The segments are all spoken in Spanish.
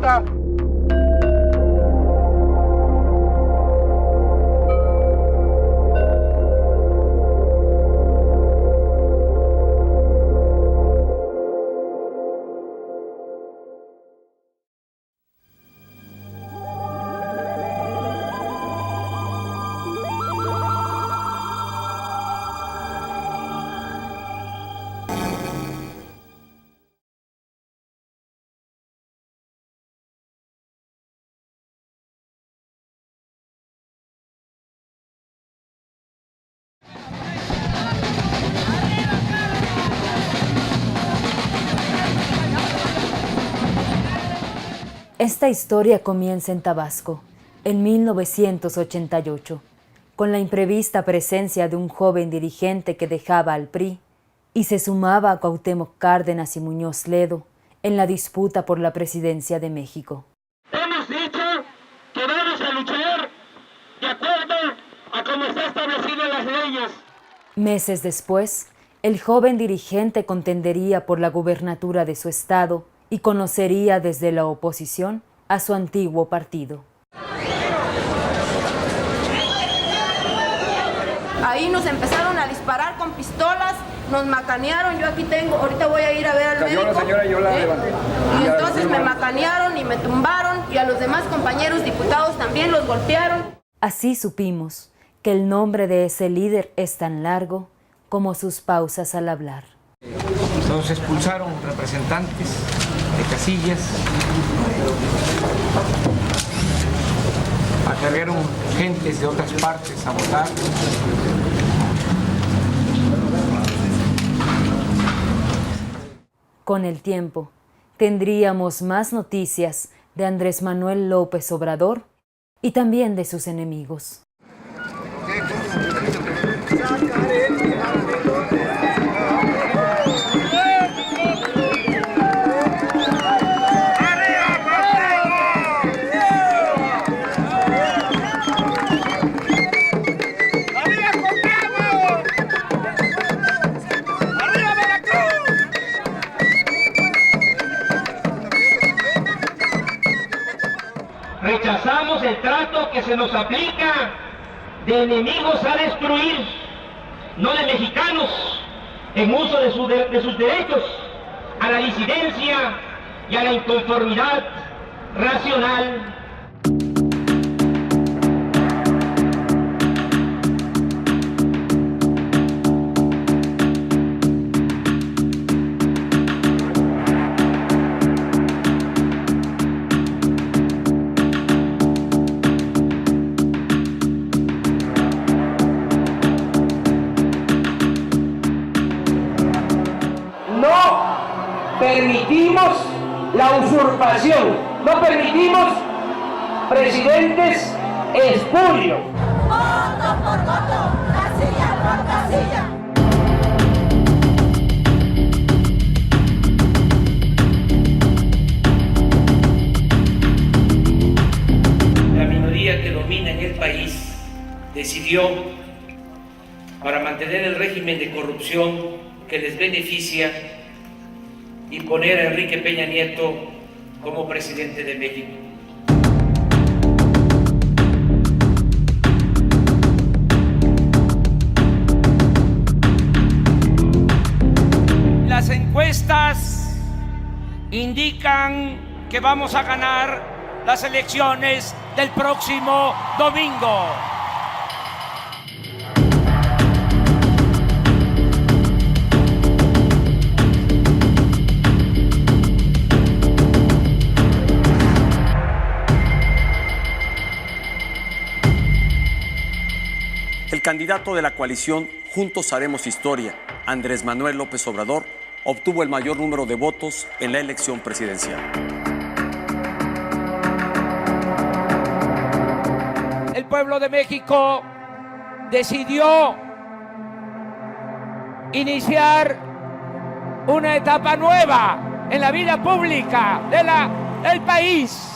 Zapata. Esta historia comienza en Tabasco, en 1988, con la imprevista presencia de un joven dirigente que dejaba al PRI y se sumaba a Cuauhtémoc Cárdenas y Muñoz Ledo en la disputa por la presidencia de México. Hemos dicho que vamos a luchar de acuerdo a cómo está establecido en las leyes. Meses después, el joven dirigente contendería por la gubernatura de su estado y conocería desde la oposición a su antiguo partido. Ahí nos empezaron a disparar con pistolas, nos macanearon, yo aquí tengo, ahorita voy a ir a ver al médico. Señora, yo la levanté. Y entonces me macanearon y me tumbaron y a los demás compañeros diputados también los golpearon. Así supimos que el nombre de ese líder es tan largo como sus pausas al hablar. Nos expulsaron representantes de casillas, acarrearon gentes de otras partes a votar. Con el tiempo, tendríamos más noticias de Andrés Manuel López Obrador y también de sus enemigos. Rechazamos el trato que se nos aplica de enemigos a destruir, no de mexicanos, en uso de sus derechos a la disidencia y a la inconformidad racional. Permitimos la usurpación, no permitimos presidentes espurios. Voto por voto, casilla por casilla. La minoría que domina en el país decidió, para mantener el régimen de corrupción que les beneficia, y poner a Enrique Peña Nieto como presidente de México. Las encuestas indican que vamos a ganar las elecciones del próximo domingo. El candidato de la coalición Juntos Haremos Historia, Andrés Manuel López Obrador, obtuvo el mayor número de votos en la elección presidencial. El pueblo de México decidió iniciar una etapa nueva en la vida pública del país.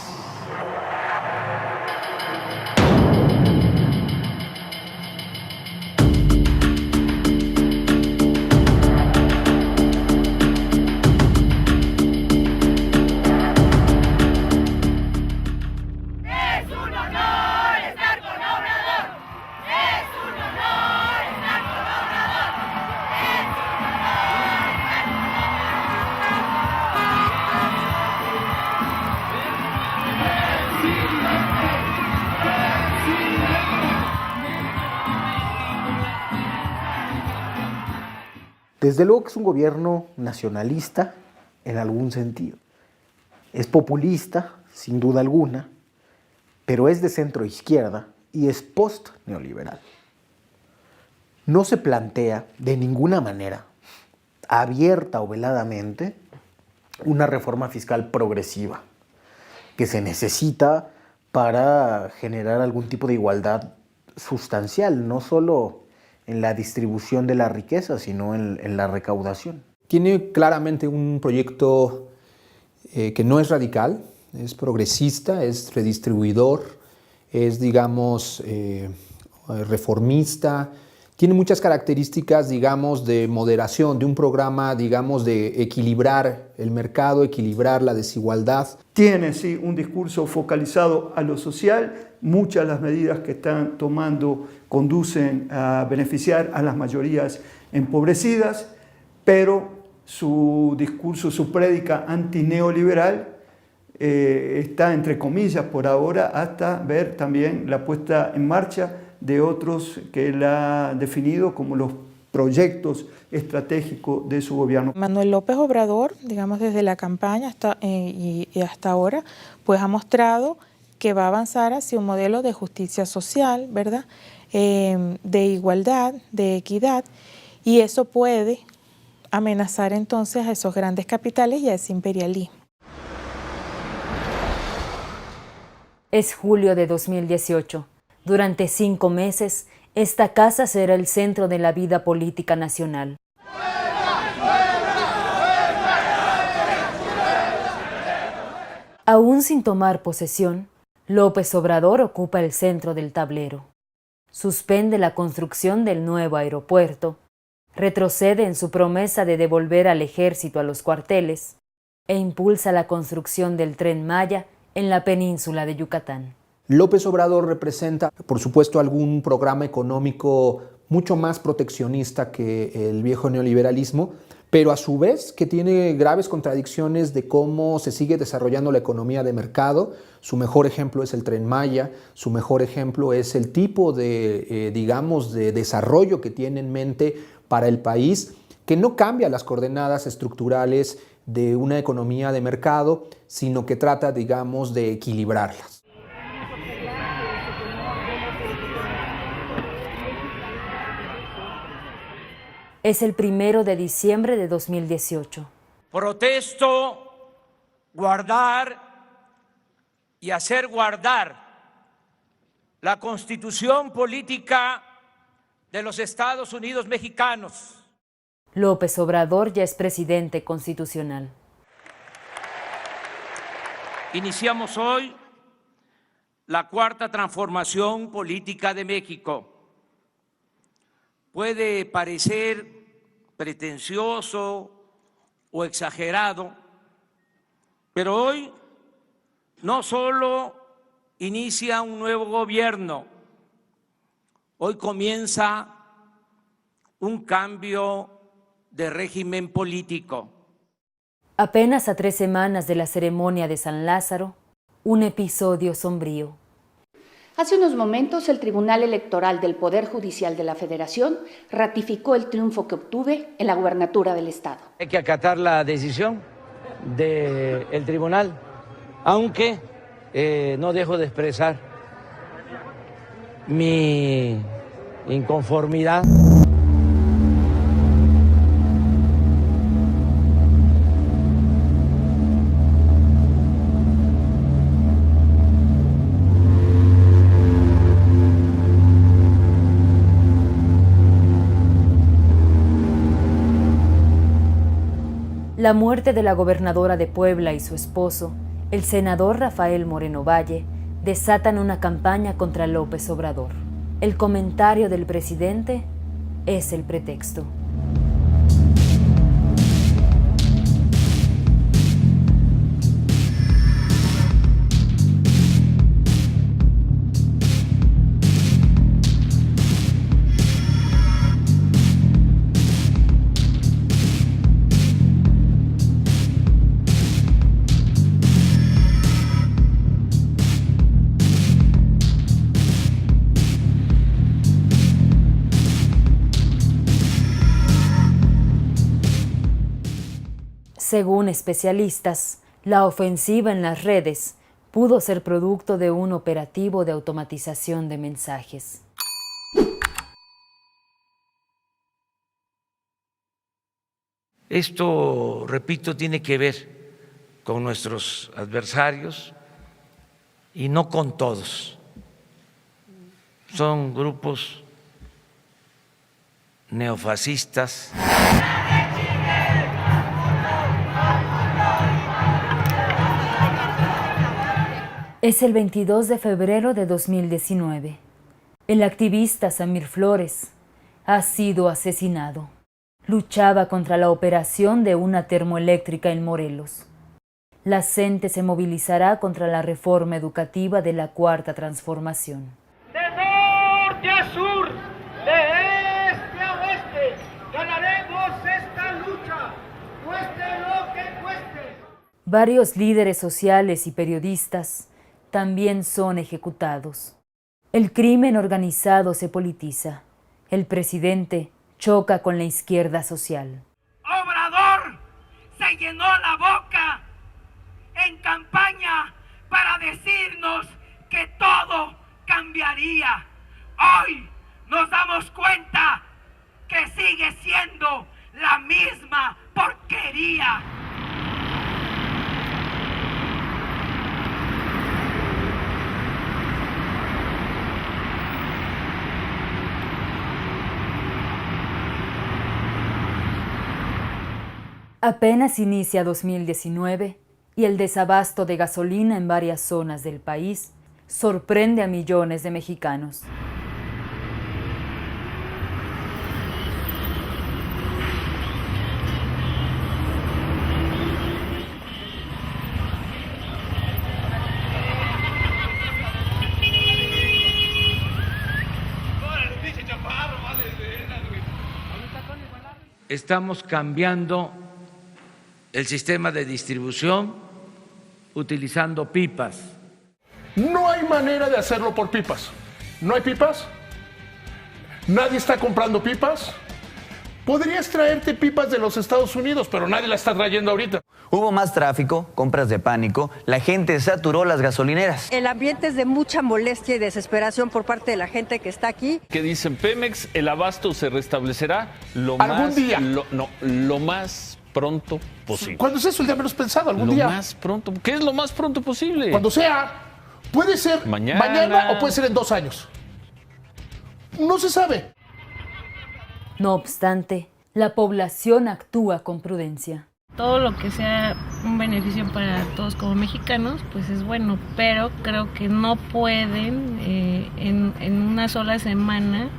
Desde luego que es un gobierno nacionalista en algún sentido. Es populista, sin duda alguna, pero es de centro izquierda y es post-neoliberal. No se plantea de ninguna manera, abierta o veladamente, una reforma fiscal progresiva que se necesita para generar algún tipo de igualdad sustancial, no solo en la distribución de la riqueza, sino en la recaudación. Tiene claramente un proyecto que no es radical, es progresista, es redistribuidor, es, digamos, reformista. Tiene muchas características, digamos, de moderación, de un programa, digamos, de equilibrar el mercado, equilibrar la desigualdad. Tiene, sí, un discurso focalizado a lo social. Muchas de las medidas que están tomando conducen a beneficiar a las mayorías empobrecidas, pero su discurso, su prédica antineoliberal está, entre comillas, por ahora, hasta ver también la puesta en marcha de otros que él ha definido como los proyectos estratégicos de su gobierno. Manuel López Obrador, digamos desde la campaña y hasta ahora, pues ha mostrado que va a avanzar hacia un modelo de justicia social, ¿verdad? De igualdad, de equidad, y eso puede amenazar entonces a esos grandes capitales y a ese imperialismo. Es julio de 2018. Durante 5 meses, esta casa será el centro de la vida política nacional. Aún sin tomar posesión, López Obrador ocupa el centro del tablero. Suspende la construcción del nuevo aeropuerto, retrocede en su promesa de devolver al ejército a los cuarteles e impulsa la construcción del Tren Maya en la península de Yucatán. López Obrador representa, por supuesto, algún programa económico mucho más proteccionista que el viejo neoliberalismo, pero a su vez que tiene graves contradicciones de cómo se sigue desarrollando la economía de mercado. Su mejor ejemplo es el Tren Maya, su mejor ejemplo es el tipo de, digamos, de desarrollo que tiene en mente para el país, que no cambia las coordenadas estructurales de una economía de mercado, sino que trata, digamos, de equilibrarlas. Es el 1 de diciembre de 2018. Protesto guardar y hacer guardar la Constitución política de los Estados Unidos mexicanos. López Obrador ya es presidente constitucional. Iniciamos hoy la 4ª transformación política de México. Puede parecer pretencioso o exagerado, pero hoy no solo inicia un nuevo gobierno, hoy comienza un cambio de régimen político. Apenas a 3 semanas de la ceremonia de San Lázaro, un episodio sombrío. Hace unos momentos, el Tribunal Electoral del Poder Judicial de la Federación ratificó el triunfo que obtuve en la gubernatura del Estado. Hay que acatar la decisión del tribunal, aunque no dejo de expresar mi inconformidad. La muerte de la gobernadora de Puebla y su esposo, el senador Rafael Moreno Valle, desatan una campaña contra López Obrador. El comentario del presidente es el pretexto. Según especialistas, la ofensiva en las redes pudo ser producto de un operativo de automatización de mensajes. Esto, repito, tiene que ver con nuestros adversarios y no con todos. Son grupos neofascistas. Es el 22 de febrero de 2019. El activista Samir Flores ha sido asesinado. Luchaba contra la operación de una termoeléctrica en Morelos. La CENTE se movilizará contra la reforma educativa de la Cuarta Transformación. De norte a sur, de este a oeste, ganaremos esta lucha, cueste lo que cueste. Varios líderes sociales y periodistas también son ejecutados. El crimen organizado se politiza. El presidente choca con la izquierda social. Obrador se llenó la boca en campaña para decirnos que todo cambiaría. Hoy nos damos cuenta que sigue siendo la misma porquería. Apenas inicia 2019 y el desabasto de gasolina en varias zonas del país sorprende a millones de mexicanos. Estamos cambiando el sistema de distribución utilizando pipas. No hay manera de hacerlo por pipas. ¿No hay pipas? ¿Nadie está comprando pipas? Podrías traerte pipas de los Estados Unidos, pero nadie las está trayendo ahorita. Hubo más tráfico, compras de pánico, la gente saturó las gasolineras. El ambiente es de mucha molestia y desesperación por parte de la gente que está aquí. Que dicen Pemex, el abasto se restablecerá ¿Algún día? Lo más pronto posible. ¿Cuándo es eso el día menos pensado? ¿Algún Lo día? más pronto. ¿Qué es lo más pronto posible? Cuando sea. Puede ser mañana o puede ser en 2 años. No se sabe. No obstante, la población actúa con prudencia. Todo lo que sea un beneficio para todos como mexicanos, pues es bueno, pero creo que no pueden en una sola semana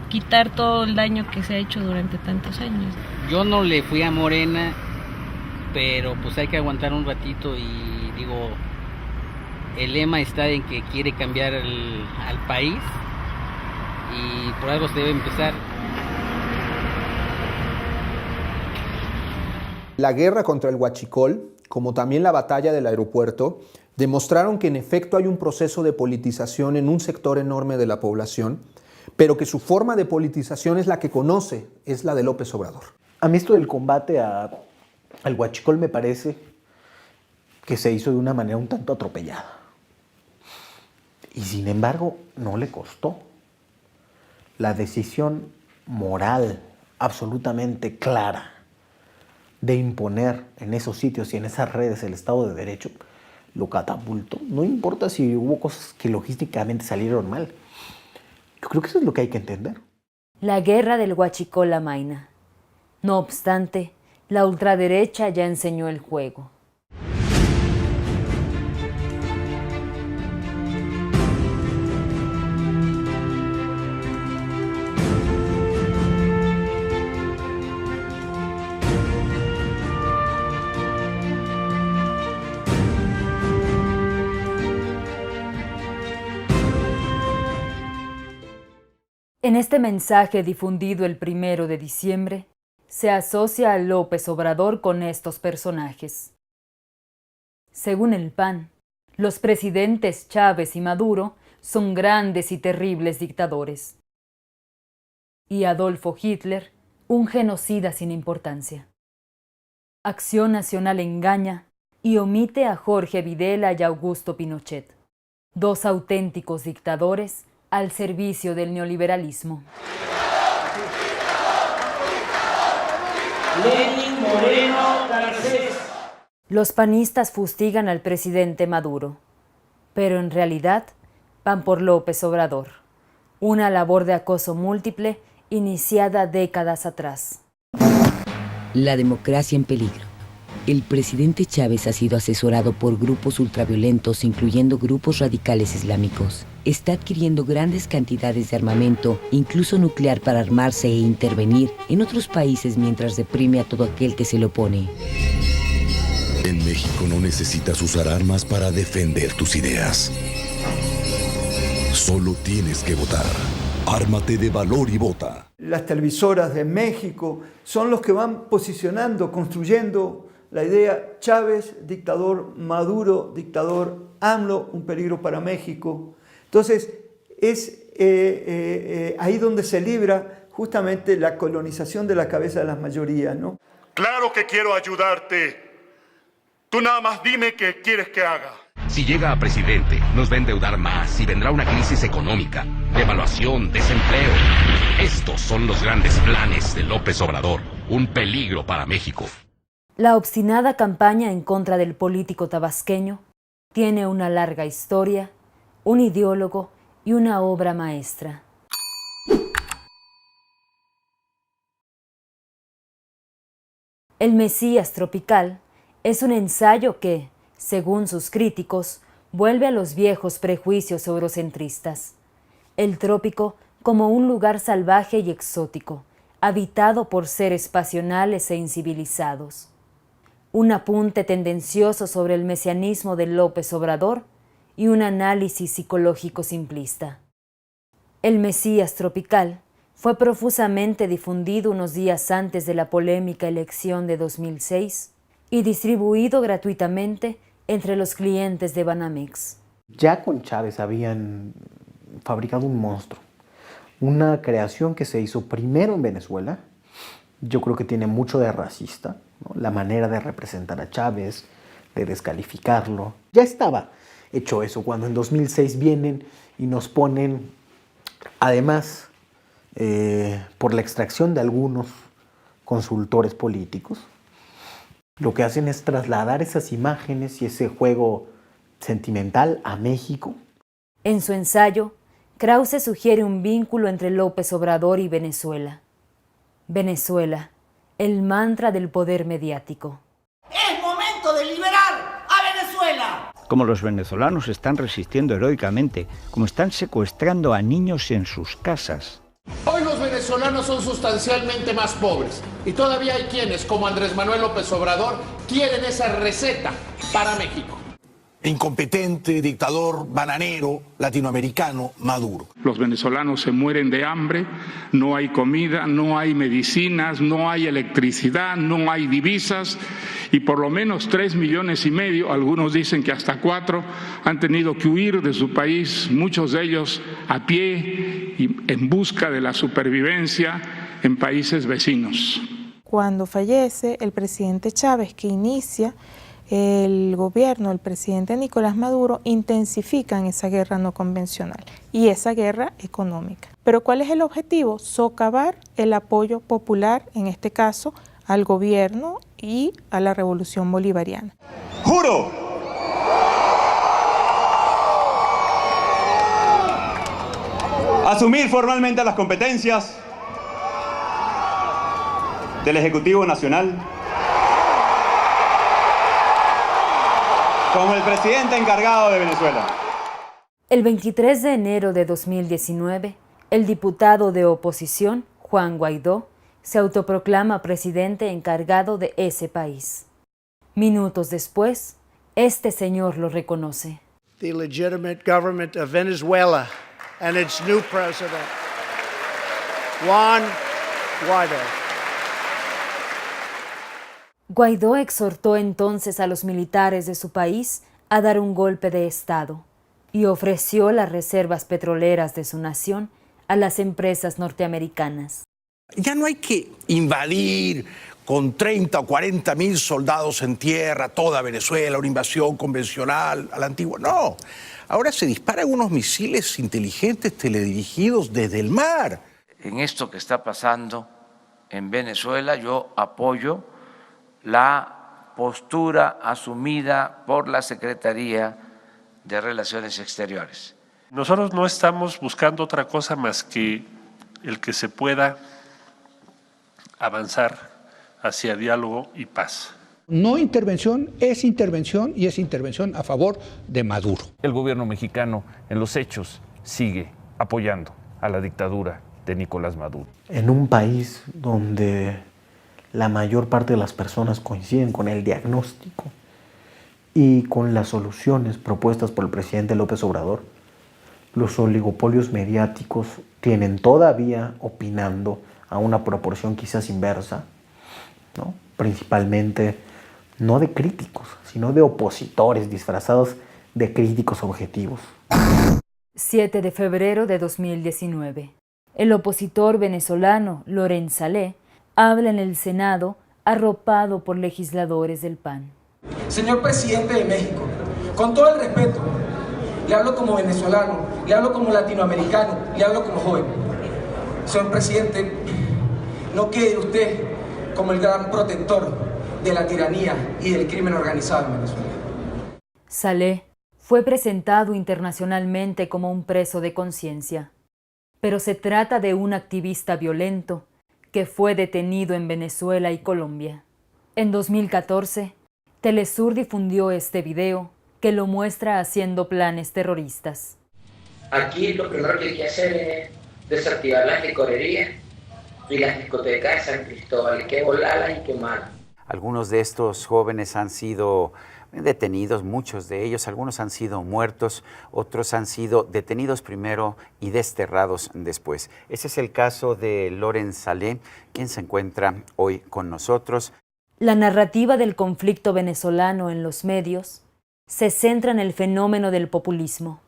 quitar todo el daño que se ha hecho durante tantos años. Yo no le fui a Morena, pero pues hay que aguantar un ratito y digo, el lema está en que quiere cambiar al país y por algo se debe empezar. La guerra contra el huachicol, como también la batalla del aeropuerto, demostraron que en efecto hay un proceso de politización en un sector enorme de la población, pero que su forma de politización es la que conoce, es la de López Obrador. A mí esto del combate al huachicol me parece que se hizo de una manera un tanto atropellada. Y sin embargo, no le costó. La decisión moral absolutamente clara de imponer en esos sitios y en esas redes el Estado de Derecho lo catapultó. No importa si hubo cosas que logísticamente salieron mal. Yo creo que eso es lo que hay que entender. La guerra del huachicol amaina. No obstante, la ultraderecha ya enseñó el juego. En este mensaje difundido el 1 de diciembre, se asocia a López Obrador con estos personajes. Según el PAN, los presidentes Chávez y Maduro son grandes y terribles dictadores. Y Adolfo Hitler, un genocida sin importancia. Acción Nacional engaña y omite a Jorge Videla y Augusto Pinochet, dos auténticos dictadores al servicio del neoliberalismo. Lenin Moreno Garcés. Los panistas fustigan al presidente Maduro, pero en realidad van por López Obrador, una labor de acoso múltiple iniciada décadas atrás. La democracia en peligro. El presidente Chávez ha sido asesorado por grupos ultraviolentos, incluyendo grupos radicales islámicos. Está adquiriendo grandes cantidades de armamento, incluso nuclear, para armarse e intervenir en otros países mientras reprime a todo aquel que se le opone. En México no necesitas usar armas para defender tus ideas. Solo tienes que votar. Ármate de valor y vota. Las televisoras de México son los que van posicionando, construyendo la idea Chávez, dictador, Maduro, dictador, AMLO, un peligro para México. Entonces, es ahí donde se libra justamente la colonización de la cabeza de las mayorías, ¿no? Claro que quiero ayudarte. Tú nada más dime qué quieres que haga. Si llega a presidente, nos va a endeudar más y vendrá una crisis económica, devaluación, desempleo. Estos son los grandes planes de López Obrador. Un peligro para México. La obstinada campaña en contra del político tabasqueño tiene una larga historia, un ideólogo y una obra maestra. El Mesías Tropical es un ensayo que, según sus críticos, vuelve a los viejos prejuicios eurocentristas. El trópico como un lugar salvaje y exótico, habitado por seres pasionales e incivilizados. Un apunte tendencioso sobre el mesianismo de López Obrador y un análisis psicológico simplista. El Mesías Tropical fue profusamente difundido unos días antes de la polémica elección de 2006 y distribuido gratuitamente entre los clientes de Banamex. Ya con Chávez habían fabricado un monstruo, una creación que se hizo primero en Venezuela. Yo creo que tiene mucho de racista, ¿no? La manera de representar a Chávez, de descalificarlo. Ya estaba hecho eso cuando en 2006 vienen y nos ponen, además, por la extracción de algunos consultores políticos, lo que hacen es trasladar esas imágenes y ese juego sentimental a México. En su ensayo, Krause sugiere un vínculo entre López Obrador y Venezuela. Venezuela, el mantra del poder mediático. ¡Es momento de liberar a Venezuela! Como los venezolanos están resistiendo heroicamente, como están secuestrando a niños en sus casas. Hoy los venezolanos son sustancialmente más pobres y todavía hay quienes, como Andrés Manuel López Obrador, quieren esa receta para México. Incompetente, dictador, bananero, latinoamericano, Maduro. Los venezolanos se mueren de hambre, no hay comida, no hay medicinas, no hay electricidad, no hay divisas y por lo menos 3,5 millones, algunos dicen que hasta 4, han tenido que huir de su país, muchos de ellos a pie y en busca de la supervivencia en países vecinos. Cuando fallece el presidente Chávez, que inicia el gobierno del presidente Nicolás Maduro, intensifican esa guerra no convencional y esa guerra económica. Pero ¿cuál es el objetivo? Socavar el apoyo popular, en este caso, al gobierno y a la revolución bolivariana. ¡Juro! Asumir formalmente las competencias del Ejecutivo Nacional como el presidente encargado de Venezuela. El 23 de enero de 2019, el diputado de oposición, Juan Guaidó, se autoproclama presidente encargado de ese país. Minutos después, este señor lo reconoce. The legitimate government of Venezuela and its new president, Juan Guaidó. Guaidó exhortó entonces a los militares de su país a dar un golpe de Estado y ofreció las reservas petroleras de su nación a las empresas norteamericanas. Ya no hay que invadir, con 30 o 40 mil soldados en tierra, toda Venezuela, una invasión convencional a la antigua. No, ahora se disparan unos misiles inteligentes teledirigidos desde el mar. En esto que está pasando en Venezuela, yo apoyo la postura asumida por la Secretaría de Relaciones Exteriores. Nosotros no estamos buscando otra cosa más que el que se pueda avanzar hacia diálogo y paz. No intervención es intervención y es intervención a favor de Maduro. El gobierno mexicano en los hechos sigue apoyando a la dictadura de Nicolás Maduro. En un país donde la mayor parte de las personas coinciden con el diagnóstico y con las soluciones propuestas por el presidente López Obrador, los oligopolios mediáticos tienen todavía opinando a una proporción quizás inversa, ¿no? Principalmente no de críticos, sino de opositores disfrazados de críticos objetivos. 7 de febrero de 2019. El opositor venezolano Loren Saleh habla en el Senado arropado por legisladores del PAN. Señor presidente de México, con todo el respeto, le hablo como venezolano, le hablo como latinoamericano, le hablo como joven. Señor presidente, no quede usted como el gran protector de la tiranía y del crimen organizado en Venezuela. Saleh fue presentado internacionalmente como un preso de conciencia, pero se trata de un activista violento que fue detenido en Venezuela y Colombia. En 2014, Telesur difundió este video que lo muestra haciendo planes terroristas. Aquí lo primero que hay que hacer es desactivar las licorerías y las discotecas de San Cristóbal, hay que volarlas y quemarlas. Algunos de estos jóvenes han sido detenidos, muchos de ellos, algunos han sido muertos, otros han sido detenidos primero y desterrados después. Ese es el caso de Loren Saleh, quien se encuentra hoy con nosotros. La narrativa del conflicto venezolano en los medios se centra en el fenómeno del populismo.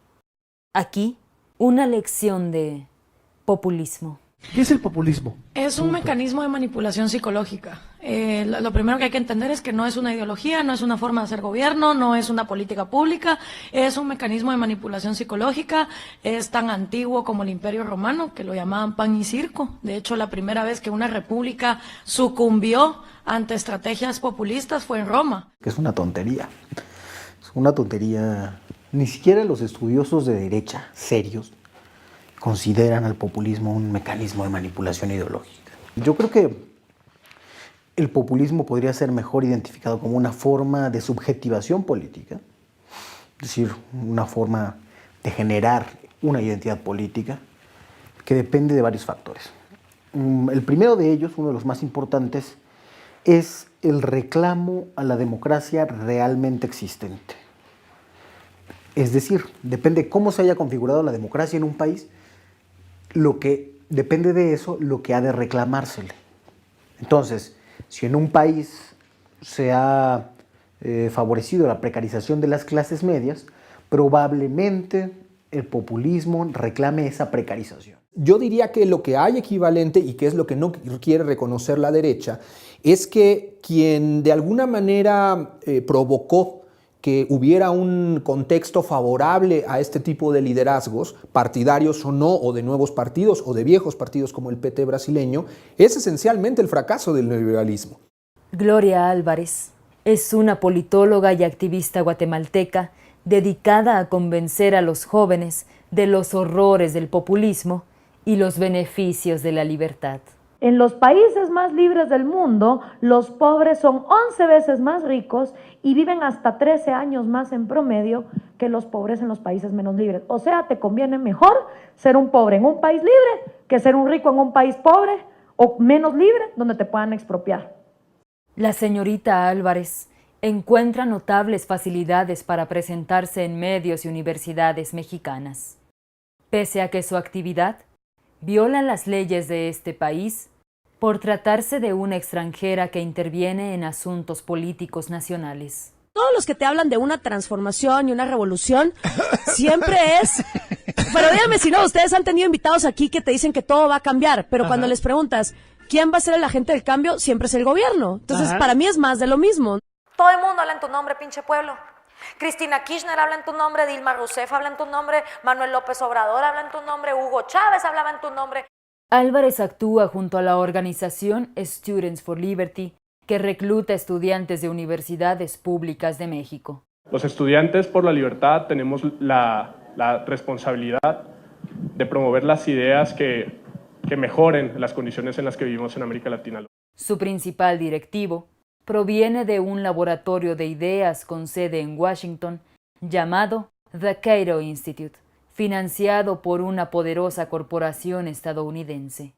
Aquí, una lección de populismo. ¿Qué es el populismo? Es un mecanismo de manipulación psicológica. Lo primero que hay que entender es que no es una ideología, no es una forma de hacer gobierno, no es una política pública, es un mecanismo de manipulación psicológica, es tan antiguo como el Imperio Romano, que lo llamaban pan y circo. De hecho, la primera vez que una república sucumbió ante estrategias populistas fue en Roma. Es una tontería. Es una tontería. Ni siquiera los estudiosos de derecha, serios, consideran al populismo un mecanismo de manipulación ideológica. Yo creo que el populismo podría ser mejor identificado como una forma de subjetivación política, es decir, una forma de generar una identidad política que depende de varios factores. El primero de ellos, uno de los más importantes, es el reclamo a la democracia realmente existente. Es decir, depende de cómo se haya configurado la democracia en un país, lo que depende de eso, lo que ha de reclamársele. Entonces, si en un país se ha favorecido la precarización de las clases medias, probablemente el populismo reclame esa precarización. Yo diría que lo que hay equivalente, y que es lo que no quiere reconocer la derecha, es que quien de alguna manera provocó que hubiera un contexto favorable a este tipo de liderazgos, partidarios o no, o de nuevos partidos, o de viejos partidos como el PT brasileño, es esencialmente el fracaso del neoliberalismo. Gloria Álvarez es una politóloga y activista guatemalteca dedicada a convencer a los jóvenes de los horrores del populismo y los beneficios de la libertad. En los países más libres del mundo, los pobres son 11 veces más ricos y viven hasta 13 años más en promedio que los pobres en los países menos libres. O sea, te conviene mejor ser un pobre en un país libre que ser un rico en un país pobre o menos libre donde te puedan expropiar. La señorita Álvarez encuentra notables facilidades para presentarse en medios y universidades mexicanas. Pese a que su actividad viola las leyes de este país por tratarse de una extranjera que interviene en asuntos políticos nacionales. Todos los que te hablan de una transformación y una revolución, siempre es... Pero dígame si no, ustedes han tenido invitados aquí que te dicen que todo va a cambiar, pero cuando les preguntas, ¿quién va a ser el agente del cambio? Siempre es el gobierno. Entonces, para mí es más de lo mismo. Todo el mundo habla en tu nombre, pinche pueblo. Cristina Kirchner habla en tu nombre, Dilma Rousseff habla en tu nombre, Manuel López Obrador habla en tu nombre, Hugo Chávez hablaba en tu nombre. Álvarez actúa junto a la organización Students for Liberty, que recluta estudiantes de universidades públicas de México. Los estudiantes por la libertad tenemos la responsabilidad de promover las ideas que mejoren las condiciones en las que vivimos en América Latina. Su principal directivo proviene de un laboratorio de ideas con sede en Washington llamado The Cato Institute, financiado por una poderosa corporación estadounidense.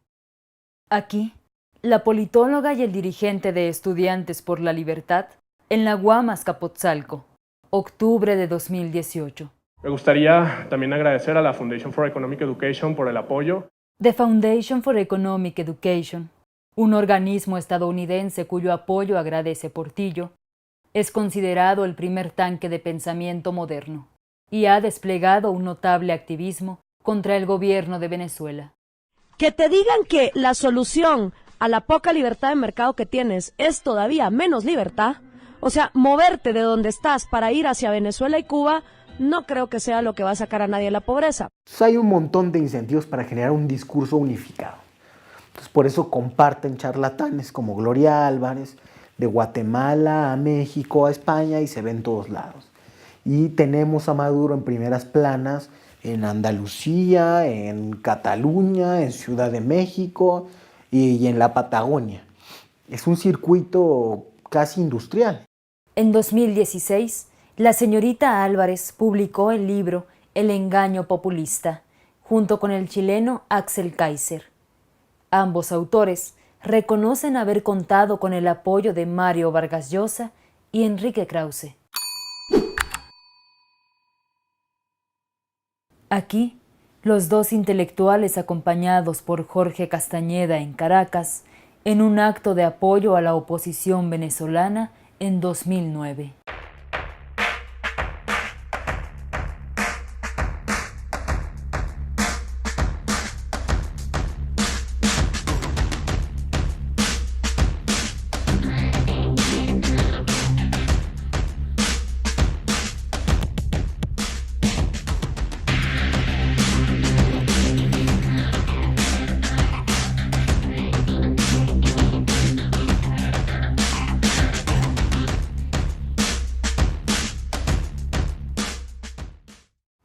Aquí, la politóloga y el dirigente de Estudiantes por la Libertad en la UAM Azcapotzalco, octubre de 2018. Me gustaría también agradecer a la Foundation for Economic Education por el apoyo. The Foundation for Economic Education, un organismo estadounidense cuyo apoyo agradece Portillo, es considerado el primer tanque de pensamiento moderno y ha desplegado un notable activismo contra el gobierno de Venezuela. Que te digan que la solución a la poca libertad de mercado que tienes es todavía menos libertad, o sea, moverte de donde estás para ir hacia Venezuela y Cuba, no creo que sea lo que va a sacar a nadie de la pobreza. Entonces hay un montón de incentivos para generar un discurso unificado. Entonces por eso comparten charlatanes como Gloria Álvarez, de Guatemala a México, a España, y se ve en todos lados. Y tenemos a Maduro en primeras planas en Andalucía, en Cataluña, en Ciudad de México y en la Patagonia. Es un circuito casi industrial. En 2016, la señorita Álvarez publicó el libro El engaño populista, junto con el chileno Axel Kaiser. Ambos autores reconocen haber contado con el apoyo de Mario Vargas Llosa y Enrique Krause. Aquí, los dos intelectuales acompañados por Jorge Castañeda en Caracas, en un acto de apoyo a la oposición venezolana en 2009.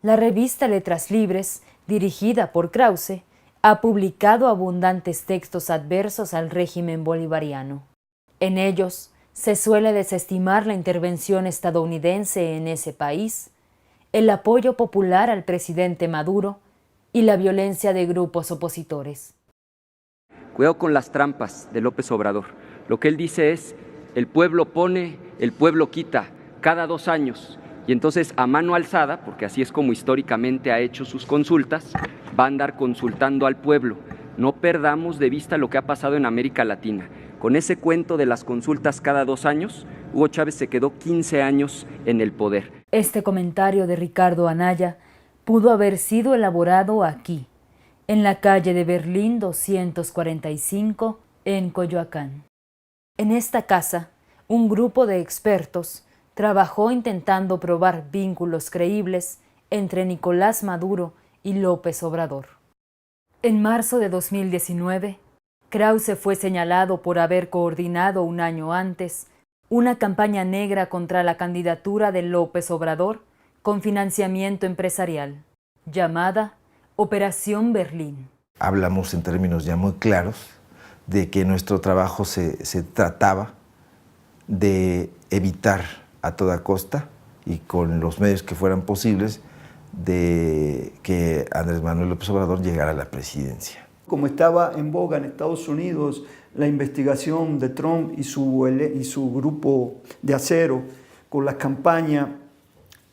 La revista Letras Libres, dirigida por Krause, ha publicado abundantes textos adversos al régimen bolivariano. En ellos se suele desestimar la intervención estadounidense en ese país, el apoyo popular al presidente Maduro y la violencia de grupos opositores. Cuidado con las trampas de López Obrador. Lo que él dice es, el pueblo pone, el pueblo quita, cada 2 años. Y entonces a mano alzada, porque así es como históricamente ha hecho sus consultas, va a andar consultando al pueblo. No perdamos de vista lo que ha pasado en América Latina. Con ese cuento de las consultas cada 2 años, Hugo Chávez se quedó 15 años en el poder. Este comentario de Ricardo Anaya pudo haber sido elaborado aquí, en la calle de Berlín 245, en Coyoacán. En esta casa, un grupo de expertos trabajó intentando probar vínculos creíbles entre Nicolás Maduro y López Obrador. En marzo de 2019, Krause fue señalado por haber coordinado un año antes una campaña negra contra la candidatura de López Obrador con financiamiento empresarial, llamada Operación Berlín. Hablamos en términos ya muy claros de que nuestro trabajo se trataba de evitar a toda costa y con los medios que fueran posibles de que Andrés Manuel López Obrador llegara a la presidencia. Como estaba en boga en Estados Unidos la investigación de Trump y su grupo de acero con la campaña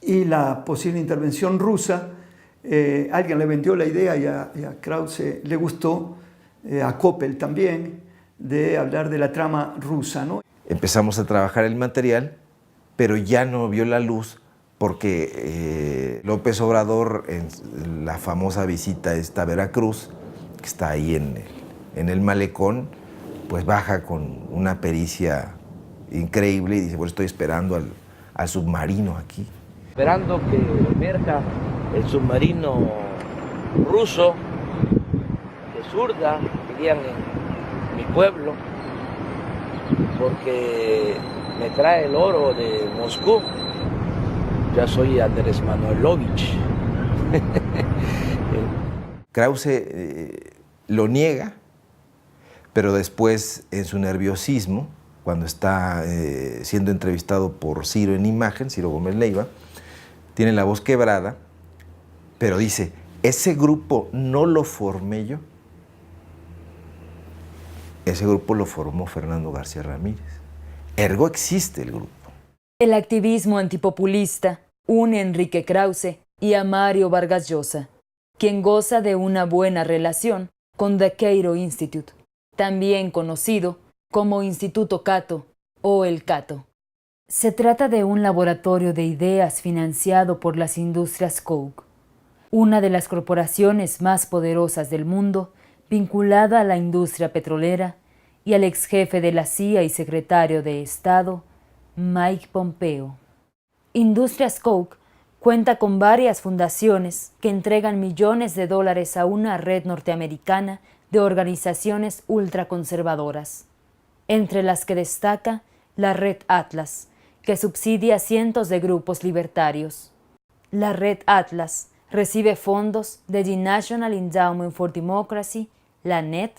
y la posible intervención rusa, alguien le vendió la idea y a Krause le gustó, a Koppel también, de hablar de la trama rusa, ¿no? Empezamos a trabajar el material, pero ya no vio la luz porque López Obrador, en la famosa visita esta a Veracruz, que está ahí en el malecón, pues baja con una pericia increíble y dice, bueno, estoy esperando al submarino aquí. Esperando que emerja el submarino ruso de zurda, dirían en mi pueblo, porque me trae el oro de Moscú. Ya soy Andrés Manuelovich. Krause lo niega, pero después, en su nerviosismo, cuando está siendo entrevistado por Ciro en Imagen, Ciro Gómez Leiva, tiene la voz quebrada, pero dice, ese grupo no lo formé yo, ese grupo lo formó Fernando García Ramírez. Ergo existe el grupo. El activismo antipopulista une a Enrique Krause y a Mario Vargas Llosa, quien goza de una buena relación con The Cato Institute, también conocido como Instituto Cato o el Cato. Se trata de un laboratorio de ideas financiado por las industrias Koch, una de las corporaciones más poderosas del mundo, vinculada a la industria petrolera y al ex jefe de la CIA y secretario de Estado, Mike Pompeo. Industrias Koch cuenta con varias fundaciones que entregan millones de dólares a una red norteamericana de organizaciones ultraconservadoras, entre las que destaca la Red Atlas, que subsidia cientos de grupos libertarios. La Red Atlas recibe fondos de The National Endowment for Democracy, la NED,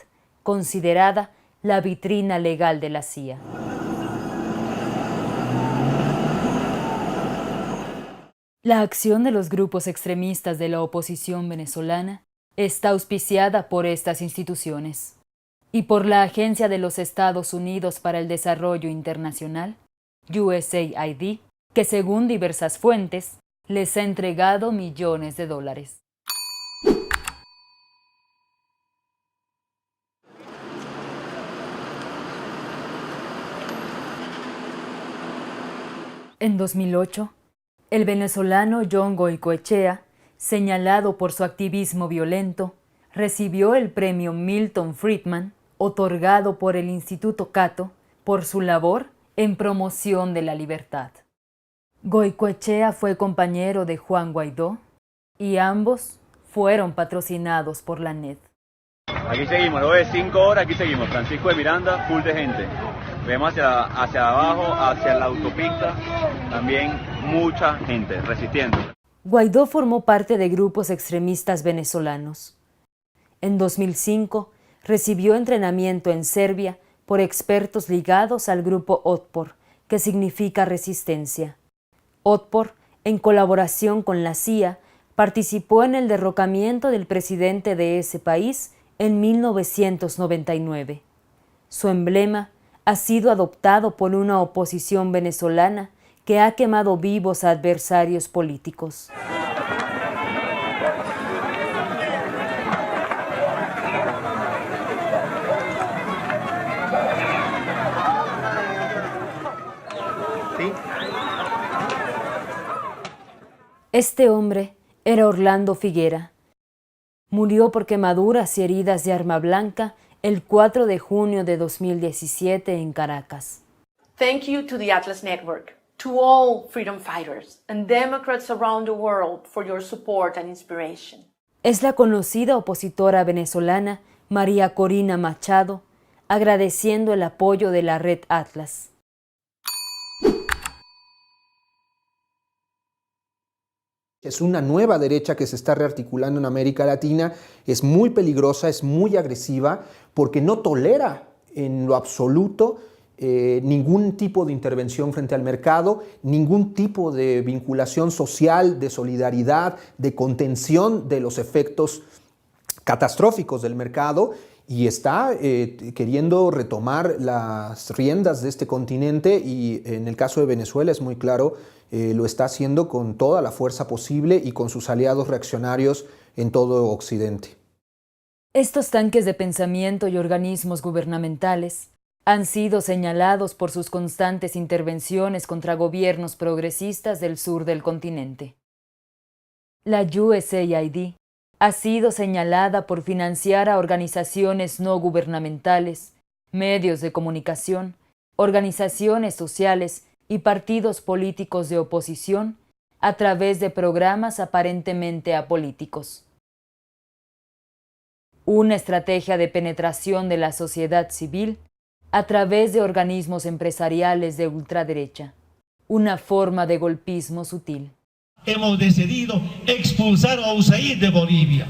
considerada la vitrina legal de la CIA. La acción de los grupos extremistas de la oposición venezolana está auspiciada por estas instituciones y por la Agencia de los Estados Unidos para el Desarrollo Internacional, USAID, que según diversas fuentes, les ha entregado millones de dólares. En 2008, el venezolano John Goicoechea, señalado por su activismo violento, recibió el premio Milton Friedman, otorgado por el Instituto Cato, por su labor en promoción de la libertad. Goicoechea fue compañero de Juan Guaidó y ambos fueron patrocinados por la NED. Aquí seguimos, luego de 5 horas, aquí seguimos. Francisco de Miranda, full de gente. Vemos hacia abajo, hacia la autopista, también mucha gente resistiendo. Guaidó formó parte de grupos extremistas venezolanos. En 2005 recibió entrenamiento en Serbia por expertos ligados al grupo Otpor, que significa resistencia. Otpor, en colaboración con la CIA, participó en el derrocamiento del presidente de ese país en 1999. Su emblema ha sido adoptado por una oposición venezolana que ha quemado vivos a adversarios políticos. Este hombre era Orlando Figuera. Murió por quemaduras y heridas de arma blanca el 4 de junio de 2017 en Caracas. Thank you to the Atlas Network, to all freedom fighters and Democrats around the world for your support and inspiration. Es la conocida opositora venezolana María Corina Machado, agradeciendo el apoyo de la Red Atlas. Es una nueva derecha que se está rearticulando en América Latina, es muy peligrosa, es muy agresiva, porque no tolera en lo absoluto ningún tipo de intervención frente al mercado, ningún tipo de vinculación social, de solidaridad, de contención de los efectos catastróficos del mercado, y está queriendo retomar las riendas de este continente, y en el caso de Venezuela es muy claro, lo está haciendo con toda la fuerza posible y con sus aliados reaccionarios en todo Occidente. Estos tanques de pensamiento y organismos gubernamentales han sido señalados por sus constantes intervenciones contra gobiernos progresistas del sur del continente. La USAID ha sido señalada por financiar a organizaciones no gubernamentales, medios de comunicación, organizaciones sociales y partidos políticos de oposición a través de programas aparentemente apolíticos. Una estrategia de penetración de la sociedad civil a través de organismos empresariales de ultraderecha. Una forma de golpismo sutil. Hemos decidido expulsar a USAID de Bolivia.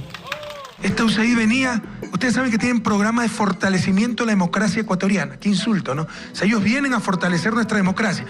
Esta USAID venía, ustedes saben que tienen programa de fortalecimiento de la democracia ecuatoriana. Qué insulto, ¿no? O sea, ellos vienen a fortalecer nuestra democracia.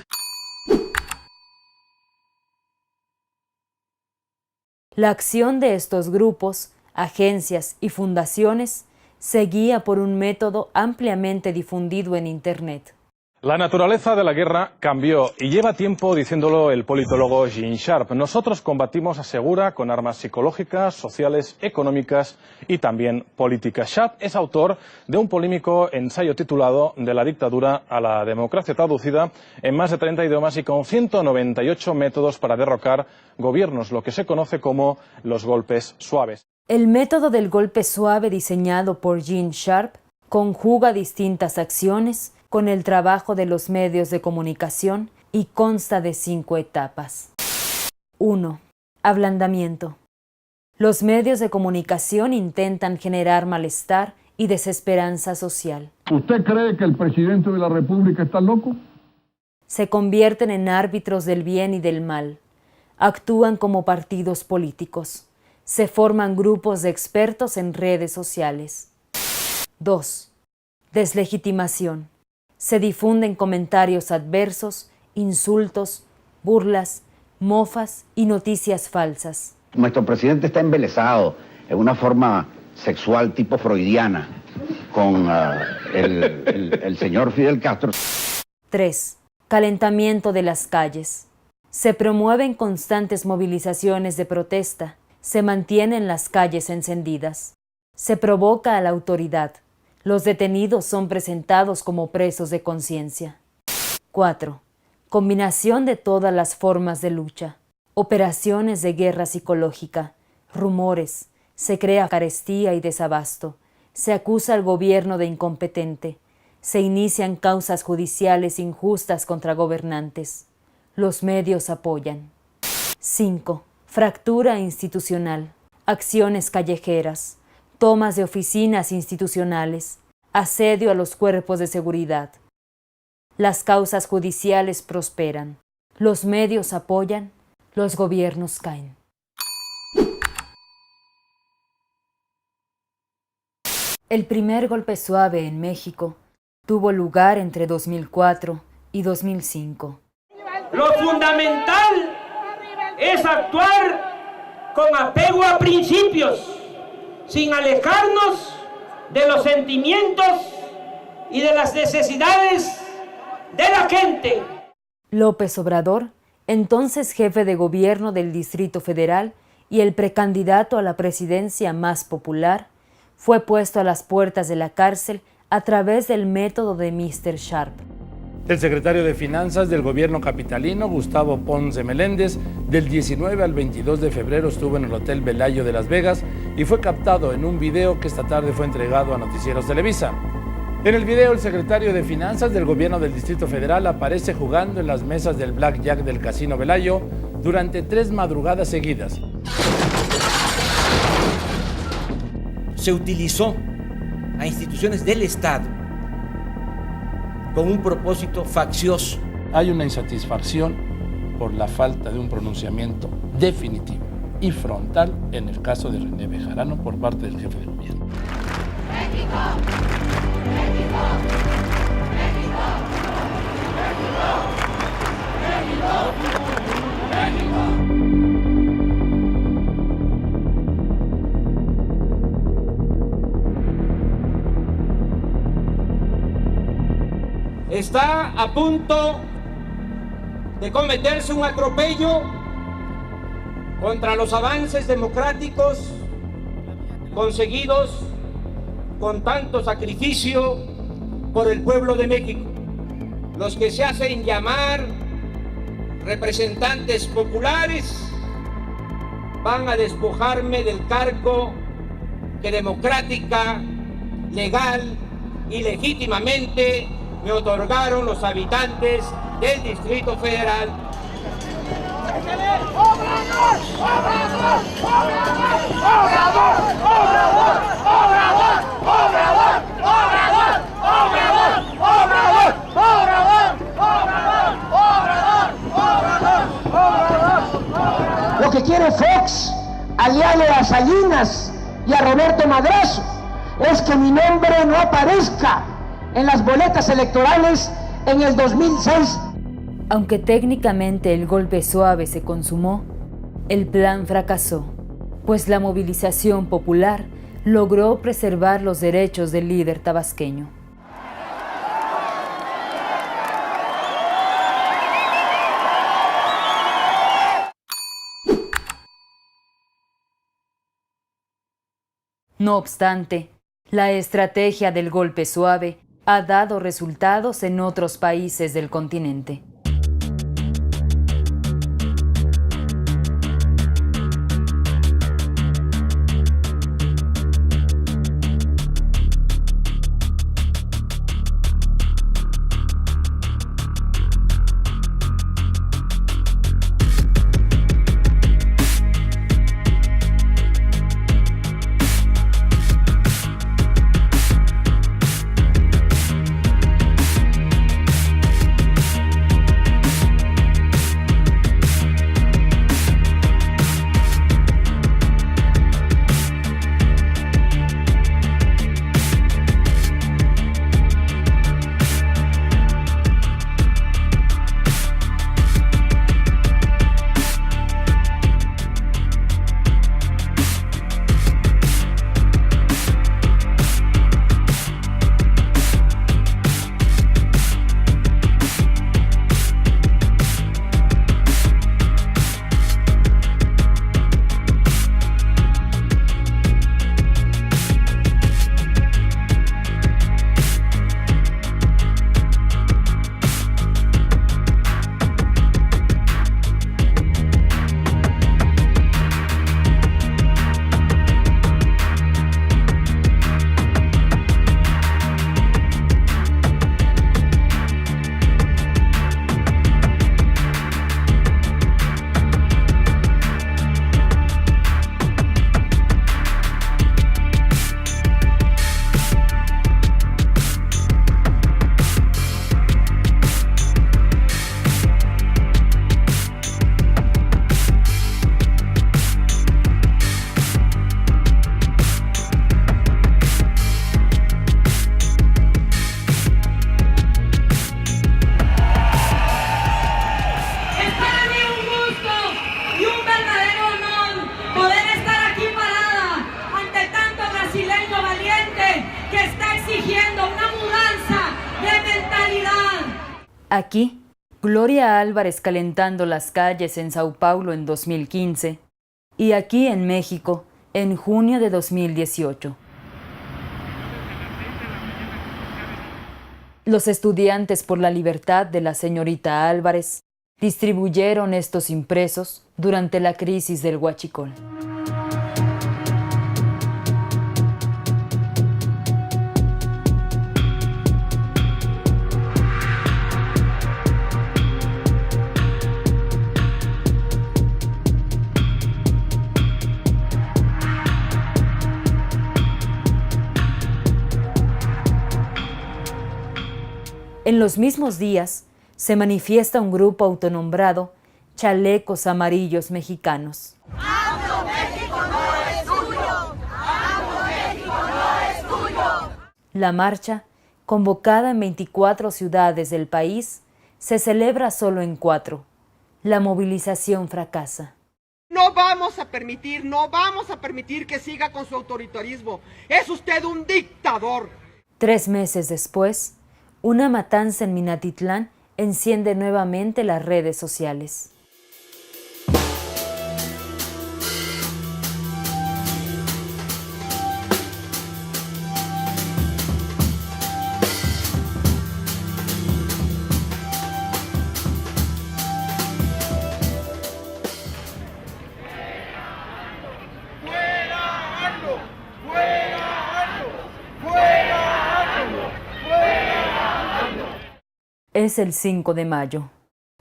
La acción de estos grupos, agencias y fundaciones se guía por un método ampliamente difundido en Internet. La naturaleza de la guerra cambió y lleva tiempo diciéndolo el politólogo Gene Sharp. Nosotros combatimos, asegura, con armas psicológicas, sociales, económicas y también políticas. Sharp es autor de un polémico ensayo titulado De la dictadura a la democracia, traducida en más de 30 idiomas y con 198 métodos para derrocar gobiernos, lo que se conoce como los golpes suaves. El método del golpe suave diseñado por Gene Sharp conjuga distintas acciones con el trabajo de los medios de comunicación y consta de 5 etapas. 1. Ablandamiento. Los medios de comunicación intentan generar malestar y desesperanza social. ¿Usted cree que el presidente de la República está loco? Se convierten en árbitros del bien y del mal. Actúan como partidos políticos. Se forman grupos de expertos en redes sociales. 2. Deslegitimación. Se difunden comentarios adversos, insultos, burlas, mofas y noticias falsas. Nuestro presidente está embelesado en una forma sexual tipo freudiana con el señor Fidel Castro. 3. Calentamiento de las calles. Se promueven constantes movilizaciones de protesta. Se mantienen las calles encendidas. Se provoca a la autoridad. Los detenidos son presentados como presos de conciencia. 4. Combinación de todas las formas de lucha. Operaciones de guerra psicológica. Rumores. Se crea carestía y desabasto. Se acusa al gobierno de incompetente. Se inician causas judiciales injustas contra gobernantes. Los medios apoyan. 5. Fractura institucional. Acciones callejeras. Tomas de oficinas institucionales, asedio a los cuerpos de seguridad. Las causas judiciales prosperan, los medios apoyan, los gobiernos caen. El primer golpe suave en México tuvo lugar entre 2004 y 2005. Lo fundamental es actuar con apego a principios, sin alejarnos de los sentimientos y de las necesidades de la gente. López Obrador, entonces jefe de gobierno del Distrito Federal y el precandidato a la presidencia más popular, fue puesto a las puertas de la cárcel a través del método de Mr. Sharp. El secretario de Finanzas del gobierno capitalino, Gustavo Ponce Meléndez, del 19 al 22 de febrero estuvo en el Hotel Velayo de Las Vegas y fue captado en un video que esta tarde fue entregado a Noticieros Televisa. En el video, el secretario de Finanzas del gobierno del Distrito Federal aparece jugando en las mesas del Blackjack del Casino Velayo durante 3 madrugadas seguidas. Se utilizó a instituciones del Estado con un propósito faccioso. Hay una insatisfacción por la falta de un pronunciamiento definitivo y frontal en el caso de René Bejarano por parte del jefe de gobierno. ¡México! ¡México! Está a punto de cometerse un atropello contra los avances democráticos conseguidos con tanto sacrificio por el pueblo de México. Los que se hacen llamar representantes populares van a despojarme del cargo que democrática, legal y legítimamente me otorgaron los habitantes del Distrito Federal. ¡Obrador! ¡Obrador! ¡Obrador! ¡Obrador! ¡Obrador! ¡Obrador! ¡Obrador! ¡Obrador! ¡Obrador! ¡Obrador! ¡Obrador! ¡Obrador! Lo que quiere Fox, aliarle a Salinas y a Roberto Madrazo, es que mi nombre no aparezca en las boletas electorales en el 2006. Aunque técnicamente el golpe suave se consumó, el plan fracasó, pues la movilización popular logró preservar los derechos del líder tabasqueño. No obstante, la estrategia del golpe suave ha dado resultados en otros países del continente. Aquí, Gloria Álvarez calentando las calles en Sao Paulo en 2015 y aquí en México en junio de 2018. Los estudiantes por la libertad de la señorita Álvarez distribuyeron estos impresos durante la crisis del Huachicol. En los mismos días, se manifiesta un grupo autonombrado Chalecos Amarillos Mexicanos. ¡AMLO, México no es tuyo! ¡AMLO, México no es tuyo! La marcha, convocada en 24 ciudades del país, se celebra solo en 4. La movilización fracasa. No vamos a permitir que siga con su autoritarismo. Es usted un dictador. 3 meses después, una matanza en Minatitlán enciende nuevamente las redes sociales. Es el 5 de mayo.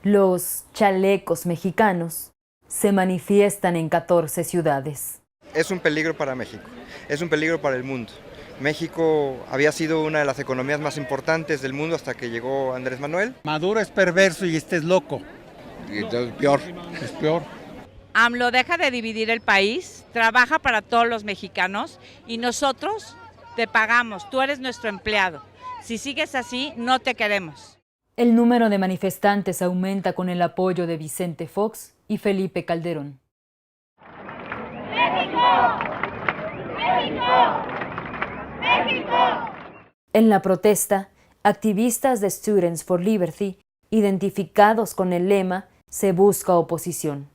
Los chalecos mexicanos se manifiestan en 14 ciudades. Es un peligro para México, es un peligro para el mundo. México había sido una de las economías más importantes del mundo hasta que llegó Andrés Manuel. Maduro es perverso y este es loco. Y entonces peor. Es peor. AMLO deja de dividir el país, trabaja para todos los mexicanos y nosotros te pagamos, tú eres nuestro empleado. Si sigues así, no te queremos. El número de manifestantes aumenta con el apoyo de Vicente Fox y Felipe Calderón. ¡México! ¡México! ¡México! En la protesta, activistas de Students for Liberty, identificados con el lema "Se busca oposición".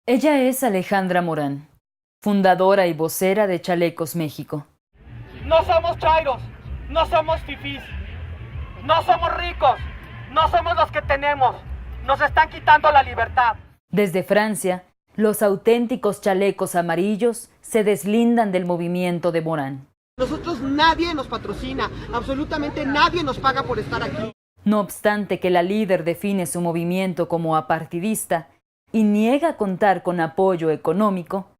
Ella es Alejandra Morán, fundadora y vocera de Chalecos México. No somos chairos, no somos fifís, no somos ricos, no somos los que tenemos, nos están quitando la libertad. Desde Francia, los auténticos chalecos amarillos se deslindan del movimiento de Morán. Nosotros nadie nos patrocina, absolutamente nadie nos paga por estar aquí. No obstante que la líder define su movimiento como apartidista y niega contar con apoyo económico,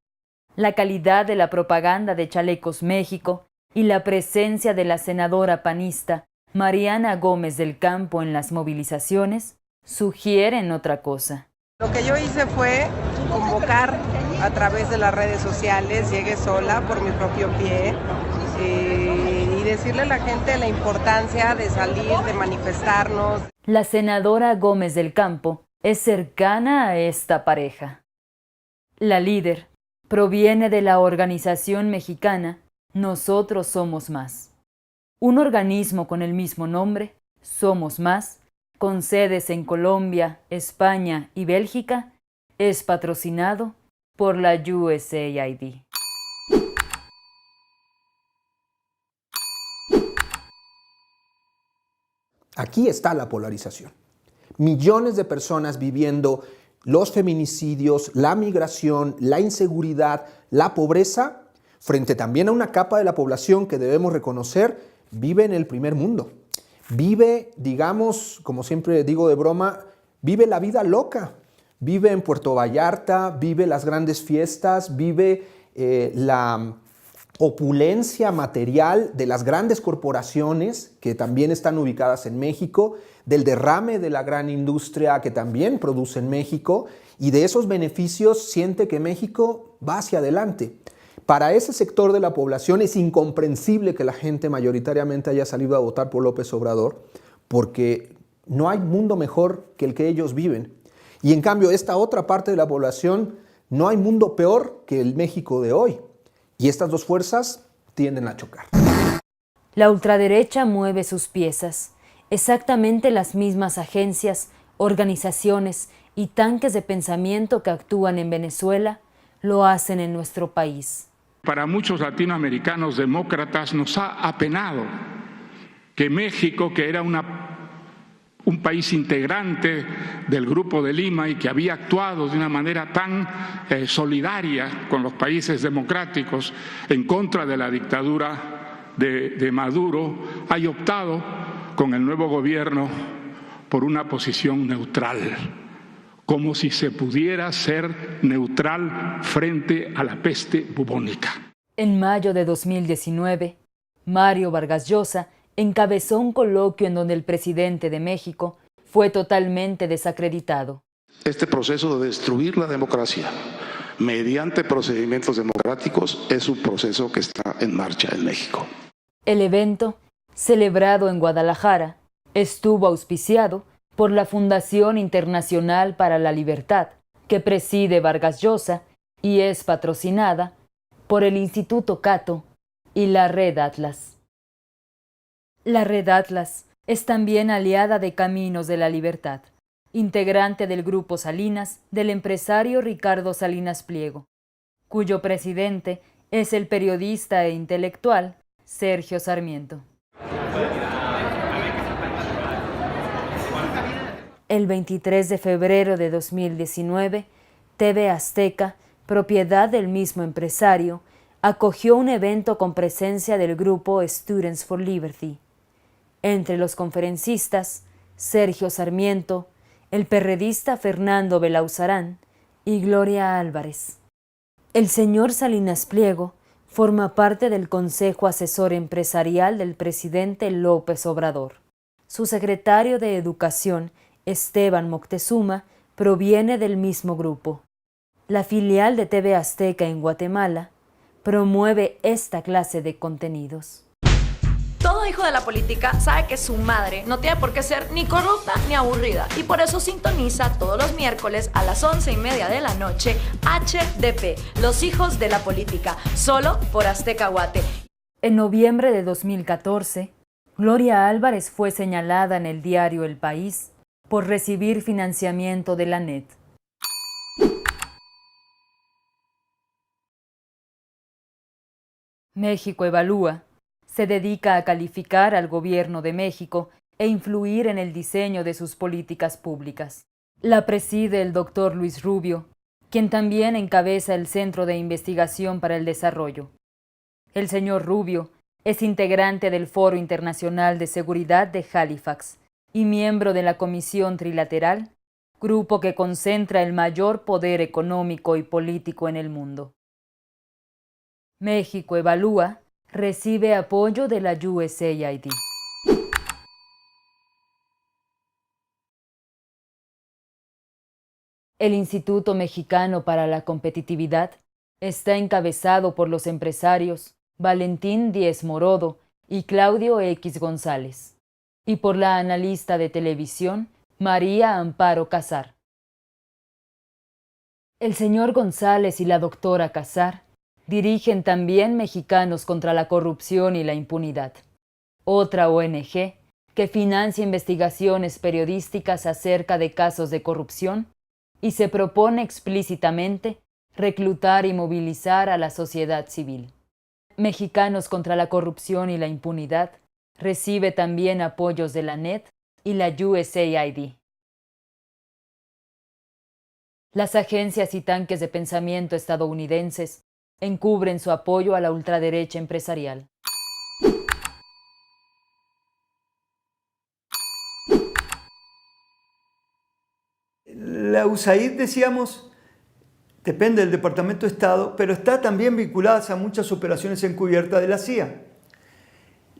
la calidad de la propaganda de Chalecos México y la presencia de la senadora panista Mariana Gómez del Campo en las movilizaciones sugieren otra cosa. Lo que yo hice fue convocar a través de las redes sociales, llegué sola por mi propio pie, y decirle a la gente la importancia de salir, de manifestarnos. La senadora Gómez del Campo es cercana a esta pareja. La líder proviene de la organización mexicana Nosotros Somos Más, un organismo con el mismo nombre, Somos Más, con sedes en Colombia, España y Bélgica, es patrocinado por la USAID. Aquí está la polarización. Millones de personas viviendo los feminicidios, la migración, la inseguridad, la pobreza, frente también a una capa de la población que debemos reconocer vive en el primer mundo. Vive, digamos, como siempre digo de broma, vive la vida loca. Vive en Puerto Vallarta, vive las grandes fiestas, vive la opulencia material de las grandes corporaciones que también están ubicadas en México, del derrame de la gran industria que también produce en México, y de esos beneficios siente que México va hacia adelante. Para ese sector de la población es incomprensible que la gente mayoritariamente haya salido a votar por López Obrador, porque no hay mundo mejor que el que ellos viven. Y en cambio, esta otra parte de la población, no hay mundo peor que el México de hoy. Y estas dos fuerzas tienden a chocar. La ultraderecha mueve sus piezas. Exactamente las mismas agencias, organizaciones y tanques de pensamiento que actúan en Venezuela lo hacen en nuestro país. Para muchos latinoamericanos demócratas nos ha apenado que México, que era un país integrante del Grupo de Lima y que había actuado de una manera tan solidaria con los países democráticos en contra de la dictadura de Maduro, haya optado con el nuevo gobierno por una posición neutral, como si se pudiera ser neutral frente a la peste bubónica. En mayo de 2019, Mario Vargas Llosa encabezó un coloquio en donde el presidente de México fue totalmente desacreditado. Este proceso de destruir la democracia mediante procedimientos democráticos es un proceso que está en marcha en México. El evento, celebrado en Guadalajara, estuvo auspiciado por la Fundación Internacional para la Libertad, que preside Vargas Llosa, y es patrocinada por el Instituto Cato y la Red Atlas. La Red Atlas es también aliada de Caminos de la Libertad, integrante del Grupo Salinas del empresario Ricardo Salinas Pliego, cuyo presidente es el periodista e intelectual Sergio Sarmiento. El 23 de febrero de 2019, TV Azteca, propiedad del mismo empresario, acogió un evento con presencia del grupo Students for Liberty. Entre los conferencistas, Sergio Sarmiento, el perredista Fernando Belauzarán y Gloria Álvarez. El señor Salinas Pliego forma parte del Consejo Asesor Empresarial del presidente López Obrador. Su secretario de Educación, Esteban Moctezuma, proviene del mismo grupo. La filial de TV Azteca en Guatemala promueve esta clase de contenidos. Todo hijo de la política sabe que su madre no tiene por qué ser ni corrupta ni aburrida y por eso sintoniza todos los miércoles a las 11:30 de la noche HDP, Los Hijos de la Política, solo por Azteca Guate. En noviembre de 2014, Gloria Álvarez fue señalada en el diario El País por recibir financiamiento de la NET. México Evalúa se dedica a calificar al gobierno de México e influir en el diseño de sus políticas públicas. La preside el doctor Luis Rubio, quien también encabeza el Centro de Investigación para el Desarrollo. El señor Rubio es integrante del Foro Internacional de Seguridad de Halifax y miembro de la Comisión Trilateral, grupo que concentra el mayor poder económico y político en el mundo. México Evalúa recibe apoyo de la USAID. El Instituto Mexicano para la Competitividad está encabezado por los empresarios Valentín Díez Morodo y Claudio X González, y por la analista de televisión María Amparo Casar. El señor González y la doctora Casar dirigen también Mexicanos contra la Corrupción y la Impunidad, otra ONG que financia investigaciones periodísticas acerca de casos de corrupción y se propone explícitamente reclutar y movilizar a la sociedad civil. Mexicanos contra la Corrupción y la Impunidad recibe también apoyos de la NET y la USAID. Las agencias y tanques de pensamiento estadounidenses encubren su apoyo a la ultraderecha empresarial. La USAID, decíamos, depende del Departamento de Estado, pero está también vinculada a muchas operaciones encubiertas de la CIA.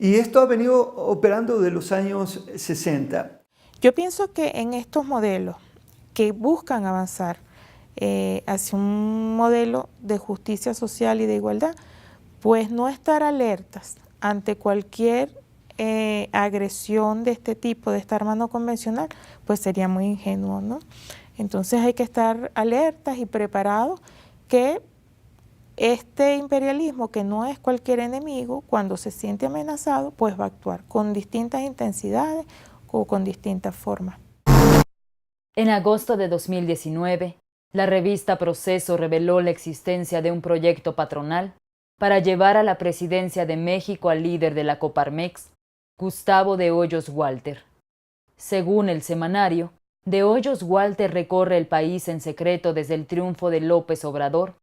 Y esto ha venido operando de los años 60. Yo pienso que en estos modelos que buscan avanzar hacia un modelo de justicia social y de igualdad, pues no estar alertas ante cualquier agresión de este tipo, de esta arma no convencional, pues sería muy ingenuo, ¿no? Entonces hay que estar alertas y preparados que este imperialismo, que no es cualquier enemigo, cuando se siente amenazado, pues va a actuar con distintas intensidades o con distintas formas. En agosto de 2019, la revista Proceso reveló la existencia de un proyecto patronal para llevar a la presidencia de México al líder de la Coparmex, Gustavo de Hoyos Walter. Según el semanario, de Hoyos Walter recorre el país en secreto desde el triunfo de López Obrador,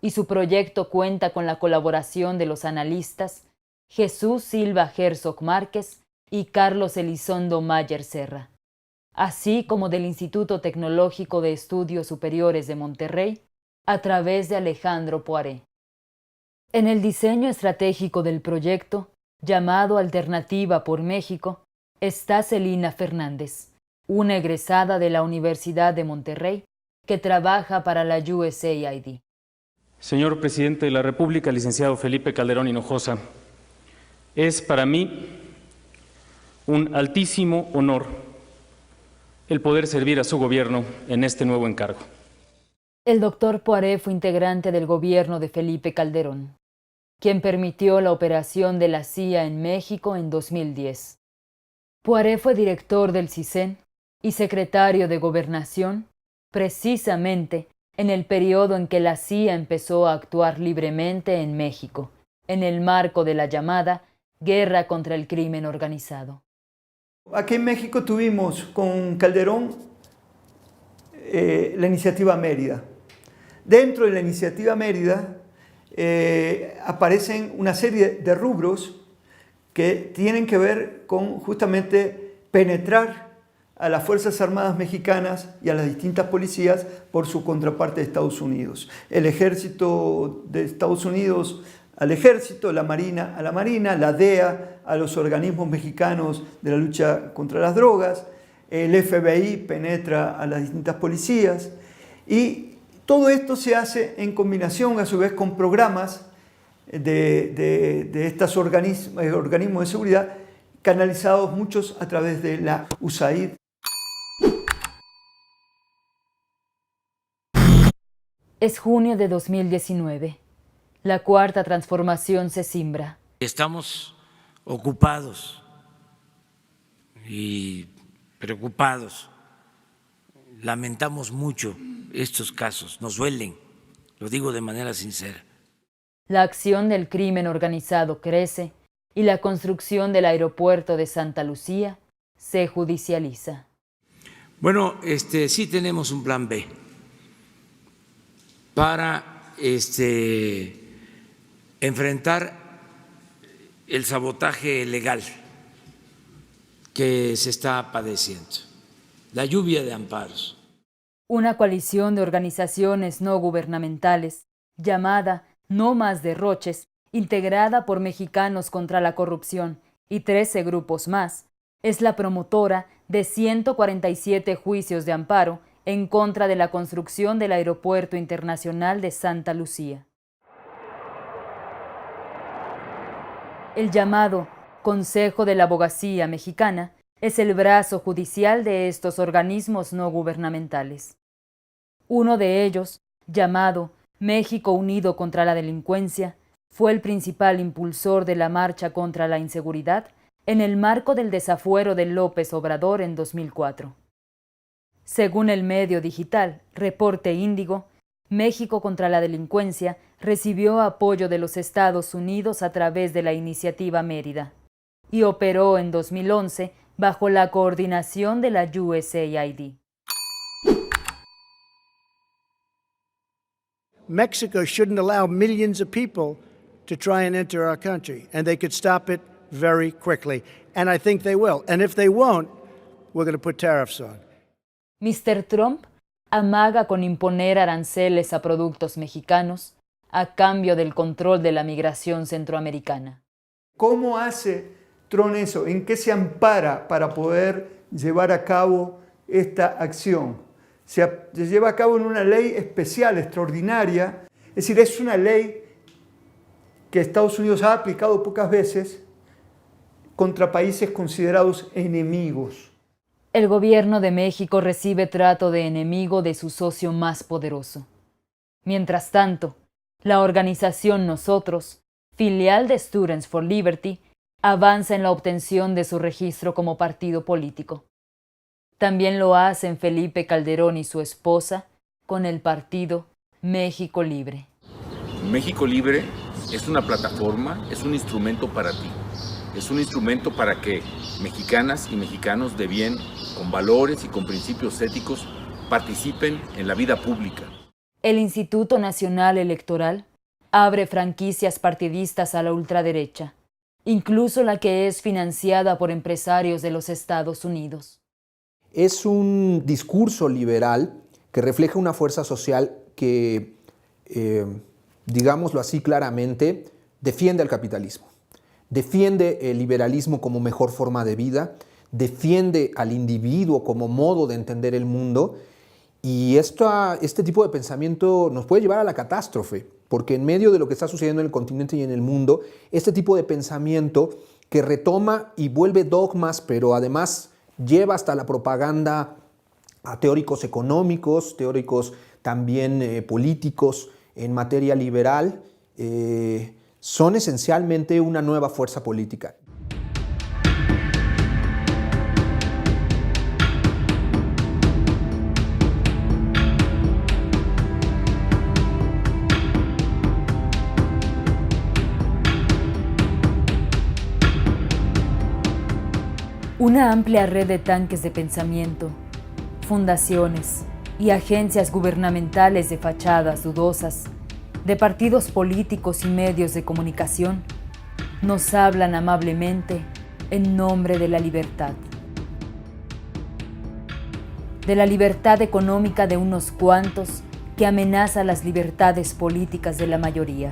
y su proyecto cuenta con la colaboración de los analistas Jesús Silva Herzog Márquez y Carlos Elizondo Mayer Serra, así como del Instituto Tecnológico de Estudios Superiores de Monterrey, a través de Alejandro Poiré. En el diseño estratégico del proyecto, llamado Alternativa por México, está Celina Fernández, una egresada de la Universidad de Monterrey que trabaja para la USAID. Señor Presidente de la República, licenciado Felipe Calderón Hinojosa, es para mí un altísimo honor el poder servir a su gobierno en este nuevo encargo. El doctor Poiré fue integrante del gobierno de Felipe Calderón, quien permitió la operación de la CIA en México en 2010. Poiré fue director del CISEN y secretario de Gobernación, precisamente en el periodo en que la CIA empezó a actuar libremente en México, en el marco de la llamada Guerra contra el Crimen Organizado. Aquí en México tuvimos con Calderón la iniciativa Mérida. Dentro de la iniciativa Mérida aparecen una serie de rubros que tienen que ver con justamente penetrar a las Fuerzas Armadas mexicanas y a las distintas policías por su contraparte de Estados Unidos. El ejército de Estados Unidos al ejército, la Marina a la Marina, la DEA a los organismos mexicanos de la lucha contra las drogas, el FBI penetra a las distintas policías y todo esto se hace en combinación a su vez con programas de estos organismos de seguridad canalizados muchos a través de la USAID. Es junio de 2019. La cuarta transformación se simbra. Estamos ocupados y preocupados. Lamentamos mucho estos casos, nos duelen, lo digo de manera sincera. La acción del crimen organizado crece y la construcción del aeropuerto de Santa Lucía se judicializa. Bueno, sí tenemos un plan B para enfrentar el sabotaje legal que se está padeciendo, la lluvia de amparos. Una coalición de organizaciones no gubernamentales llamada No Más Derroches, integrada por Mexicanos contra la Corrupción y 13 grupos más, es la promotora de 147 juicios de amparo en contra de la construcción del Aeropuerto Internacional de Santa Lucía. El llamado Consejo de la Abogacía Mexicana es el brazo judicial de estos organismos no gubernamentales. Uno de ellos, llamado México Unido contra la Delincuencia, fue el principal impulsor de la marcha contra la inseguridad en el marco del desafuero de López Obrador en 2004. Según el medio digital Reporte Índigo, México contra la Delincuencia recibió apoyo de los Estados Unidos a través de la Iniciativa Mérida y operó en 2011 bajo la coordinación de la USAID. Mexico shouldn't allow millions of people to try and enter our country, and they could stop it very quickly. And I think they will. And if they won't, we're going to put tariffs on. Mr. Trump amaga con imponer aranceles a productos mexicanos a cambio del control de la migración centroamericana. ¿Cómo hace Trump eso? ¿En qué se ampara para poder llevar a cabo esta acción? Se lleva a cabo en una ley especial, extraordinaria, es decir, es una ley que Estados Unidos ha aplicado pocas veces contra países considerados enemigos. El gobierno de México recibe trato de enemigo de su socio más poderoso. Mientras tanto, la organización Nosotros, filial de Students for Liberty, avanza en la obtención de su registro como partido político. También lo hacen Felipe Calderón y su esposa con el partido México Libre. México Libre es una plataforma, es un instrumento para ti. Es un instrumento para que mexicanas y mexicanos de bien, con valores y con principios éticos, participen en la vida pública. El Instituto Nacional Electoral abre franquicias partidistas a la ultraderecha, incluso la que es financiada por empresarios de los Estados Unidos. Es un discurso liberal que refleja una fuerza social que, digámoslo así claramente, defiende al capitalismo, defiende el liberalismo como mejor forma de vida, defiende al individuo como modo de entender el mundo, y este tipo de pensamiento nos puede llevar a la catástrofe, porque en medio de lo que está sucediendo en el continente y en el mundo, este tipo de pensamiento que retoma y vuelve dogmas, pero además lleva hasta la propaganda a teóricos económicos, teóricos también políticos en materia liberal, son esencialmente una nueva fuerza política. Una amplia red de tanques de pensamiento, fundaciones y agencias gubernamentales de fachadas dudosas de partidos políticos y medios de comunicación, nos hablan amablemente en nombre de la libertad. De la libertad económica de unos cuantos que amenaza las libertades políticas de la mayoría.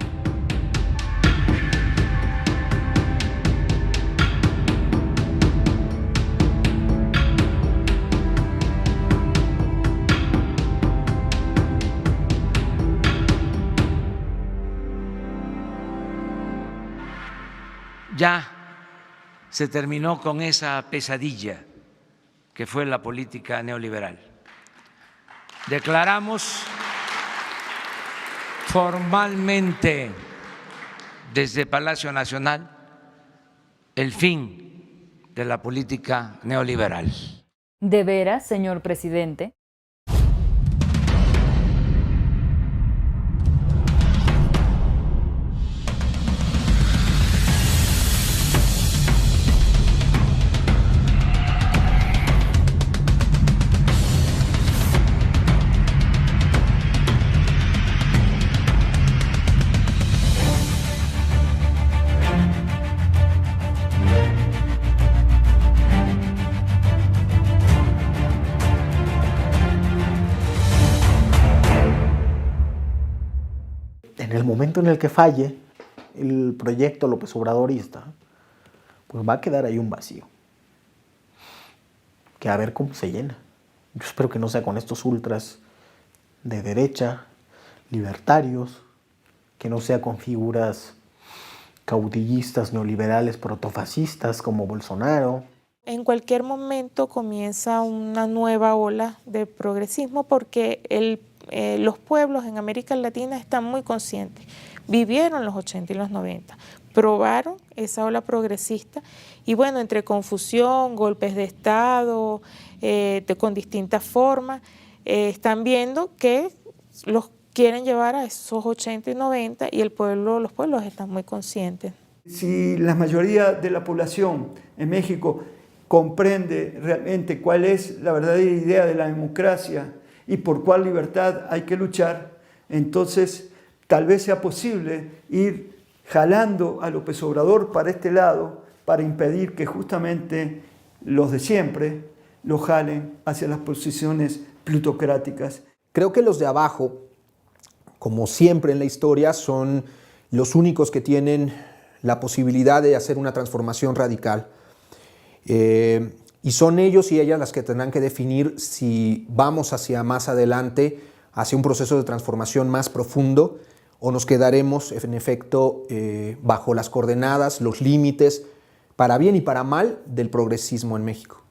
Ya se terminó con esa pesadilla que fue la política neoliberal. Declaramos formalmente desde Palacio Nacional el fin de la política neoliberal. ¿De veras, señor presidente? En el momento en el que falle el proyecto López Obradorista, pues va a quedar ahí un vacío, que a ver cómo se llena. Yo espero que no sea con estos ultras de derecha, libertarios, que no sea con figuras caudillistas, neoliberales, protofascistas como Bolsonaro. En cualquier momento comienza una nueva ola de progresismo porque los pueblos en América Latina están muy conscientes. Vivieron los 80 y los 90, probaron esa ola progresista y bueno, entre confusión, golpes de Estado, con distintas formas, están viendo que los quieren llevar a esos 80 y 90 y los pueblos están muy conscientes. Si la mayoría de la población en México comprende realmente cuál es la verdadera idea de la democracia y por cuál libertad hay que luchar, entonces tal vez sea posible ir jalando a López Obrador para este lado para impedir que justamente los de siempre lo jalen hacia las posiciones plutocráticas. Creo que los de abajo, como siempre en la historia, son los únicos que tienen la posibilidad de hacer una transformación radical. Y son ellos y ellas las que tendrán que definir si vamos hacia más adelante, hacia un proceso de transformación más profundo, o nos quedaremos, en efecto, bajo las coordenadas, los límites, para bien y para mal, del progresismo en México.